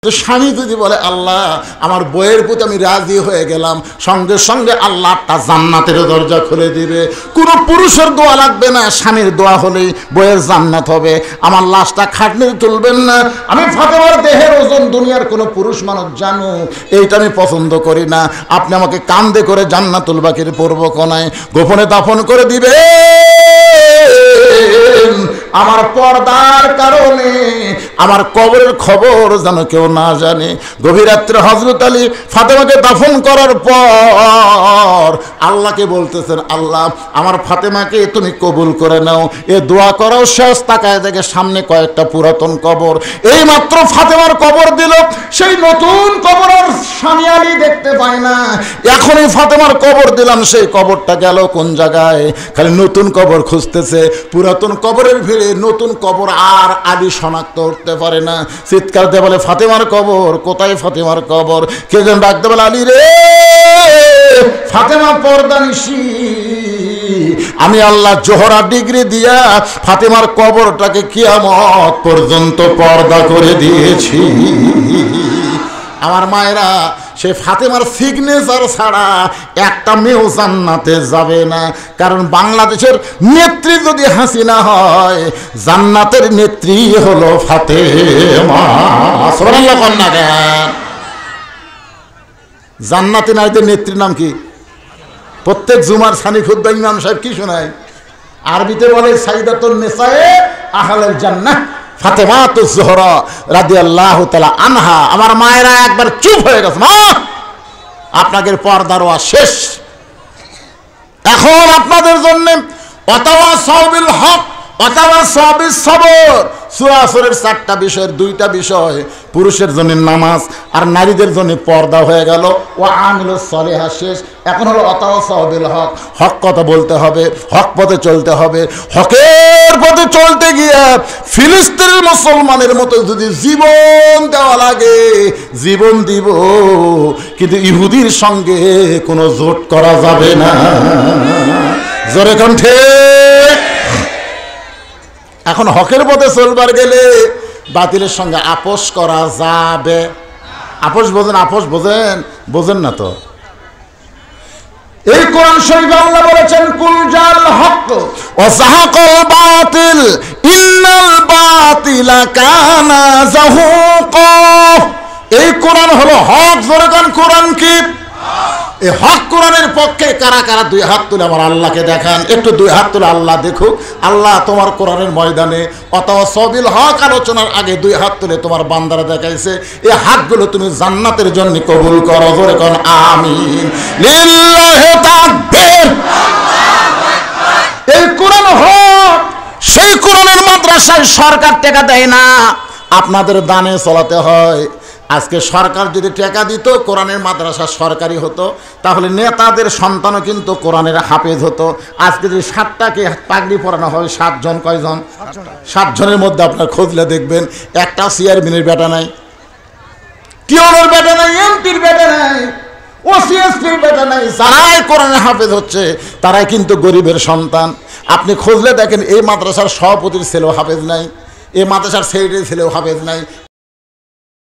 স্বামী যদি বলে আল্লাহ আমার বইয়ের প্রতি আমি রাজি হয়ে গেলাম, সঙ্গে সঙ্গে আল্লাহ তার জান্নাতের দরজা খুলে দিবে। কোনো পুরুষের দোয়া লাগবে না, স্বামীর দোয়া হলেই বইয়ের জান্নাত হবে। আমার লাশটা খাটনিতে তুলবেন না। আমি ফাতেমার দেহের ওজন দুনিয়ার কোনো পুরুষ মানুষ জানো এইটা আমি পছন্দ করি না। আপনি আমাকে কান্দে করে জান্নাতুল বাকির পূর্ব কোণায় গোপনে দাফন করে দিবে। আমার পর্দার কারণে আমার কবরের খবর যেন কেউ না জানে। গভীর রাত্রে হযরত আলী ফাতেমাকে দাফন করার পর আল্লাহকে বলতেছেন, আল্লাহ আমার ফাতেমাকে তুমি কবুল করে নাও। এ দোয়া করাও শেষ, তাকায় দেখে সামনে কয়েকটা পুরাতন কবর। এই মাত্র ফাতেমার কবর দিল, সেই নতুন কবর আর স্বামী আলী দেখতে পায় না। এখনই ফাতেমার কবর দিলাম, সেই কবরটা গেল কোন জায়গায়? খালি নতুন কবর খুঁজতেছে। পুরাতন কবরের ভিড়ে নতুন কবর আর আলী শনাক্ত করতে পারে না। চিৎকার দিয়ে বলে, ফাতেমার কবর কোথায়? ফাতেমার কবর। কে যেন ডাকতে বলে, আলী রে ফাতেমা পর্দানিশী। আমি আল্লাহ জোহরা ডিগ্রি দিয়া ফাতেমার কবরটাকে কিয়ামত পর্যন্ত পর্দা করে দিয়েছি। আমার মায়েরা, সে ফাতেমার সিগনেচার ছাড়া একটা মেয়েও জান্নাতে যাবে না। কারণ বাংলাদেশের নেত্রী যদি হাসিনা হয়, জান্নাতের নেত্রী হলো ফাতেমা। সুবহানাল্লাহ কন্যা জ্ঞান। জান্নাতে নারীদের নেত্রীর নাম কি? প্রত্যেক জুমার সানি খুতবা ইমাম সাহেব কি শোনায়? আরবিতে বলে সাইদাতুন নিসায়ে আহলুল জান্নাহ ফাতেমাতুজ জোহরা রাদিয়াল্লাহু তাআলা আনহা। আমার মায়েরা একবার চুপ হয়ে গেছে। মা, আপনাদের পর্দার ওয়াজ শেষ। এখন আপনাদের জন্য ওয়াতাওয়াসাউ বিল হক ওয়াতাওয়াসাউ বিস সবর। সূরা আসরের 4টা বিষয়ের 2টা বিষয় পুরুষের জন্য নামাজ আর নারীদের জন্য পর্দা হয়ে গেল। ওয়া আমিলুস সলিহাত শেষ। এখন হলো ওয়াতাওয়াসাউ বিল হক। হক কথা বলতে হবে, হক পথে চলতে হবে। হকের পথে চলতে গিয়ে ফিলিস্তিনের মুসলমানের মতো যদি জীবন দেওয়া লাগে জীবন দিব, কিন্তু ইহুদির সঙ্গে কোনো জোট করা যাবে না। জোরে কণ্ঠে। এখন হকের পথে চলবার গেলে বাতিলের সঙ্গে আপোষ করা যাবে। আপোষ বোঝেন? আপোষ বোঝেন? বোঝেন না তো। এই কোরআন শরীফে আল্লাহ বলেছেন, কুল জাল হক ওয়া যাহাকাল বাতিল ইন্নাল বাতিলা কানা যাহুকা। এই কোরআন হলো হক। জোরে গান কোরআন কি? এই হক কোরআনের পক্ষে কারা কারা দুই হাত তুলে আমার আল্লাহকে দেখান। একটু দুই হাত তুলে আল্লাহ দেখুক। আল্লাহ তোমার কোরআনের ময়দানে ওয়াতাওয়াসাউ বিল হক আলোচনার আগে দুই হাত তুলে তোমার বান্দারা দেখাইছে। এই হাতগুলো তুমি জান্নাতের জন্য কবুল করো। জোরে কোন আমিন। লিল্লাহি তাকবীর। এই কোরআন হক। সেই কোরআনের মাদ্রাসায় সরকার টাকা দেয় না, আপনাদের দানে চলাতে হয়। আজকে সরকার যদি টাকা দিত, কোরআনের মাদ্রাসা সরকারি হতো, তাহলে নেতাদের সন্তানও কিন্তু কোরআনের হাফেজ হতো। আজকে যদি 7টাকে পাগড়ি পরানো হয়, 7 জন, কয়জন? 7 জনের মধ্যে আপনার খুঁজলে দেখবেন একটা চেয়ারম্যানের বেটা নাই, কিওনের বেটা নাই, এমপির বেটা নাই, ওসিএসপির বেটা নাই। যারাই কোরআনের হাফেজ হচ্ছে তারাই কিন্তু গরিবের সন্তান। আপনি খুঁজলে দেখেন এই মাদ্রাসার সভাপতির ছেলেও হাফেজ নাই, এই মাদ্রাসার সেক্রেটারি ছেলেও হাফেজ নাই।